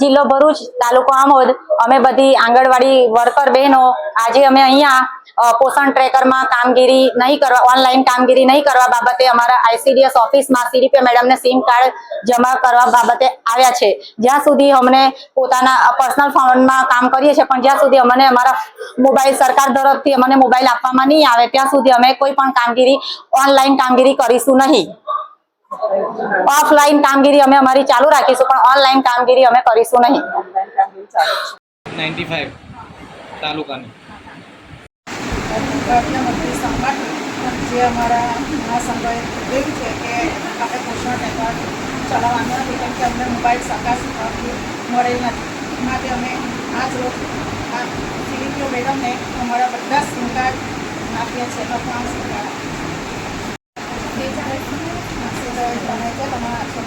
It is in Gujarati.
જિલ્લો ભરૂચ, તાલુકો આમોદ, અમે બધી આંગણવાડી વર્કર બહેનો આજે અમે અહીંયા પોષણ ટ્રેકરમાં કામગીરી નહીં કરવા, ઓનલાઈન કામગીરી નહીં કરવા બાબતે અમારા ICDS ઓફિસમાં CDP મેડમને સિમ કાર્ડ જમા કરવા બાબતે આવ્યા છે। જ્યાં સુધી અમને પોતાના પર્સનલ ફોનમાં કામ કરીએ છીએ, પણ જ્યાં સુધી અમને અમારા મોબાઈલ સરકાર તરફથી અમને મોબાઈલ આપવામાં નહીં આવે ત્યાં સુધી અમે કોઈ પણ કામગીરી ઓનલાઈન કામગીરી કરીશું નહીં। ઓફલાઈન કામગીરી અમે અમારી ચાલુ રાખીશું, પણ ઓનલાઈન કામગીરી અમે કરીશું નહીં। 95 તાલુકાની મંત્રી સંગઠન જે અમારા મહાસંઘએ કહ્યું છે કે આપણે પોષણ ટ્રેકર ચલાવવાનું નથી, કેમ કે અમને મોબાઈલ સરકાર મળેલ નથી। માટે અમે આજ રોજ આ CDPO મેડમને અમારા બધા સિમ કાર્ડ આપીએ છીએ। તમારા અક્ષર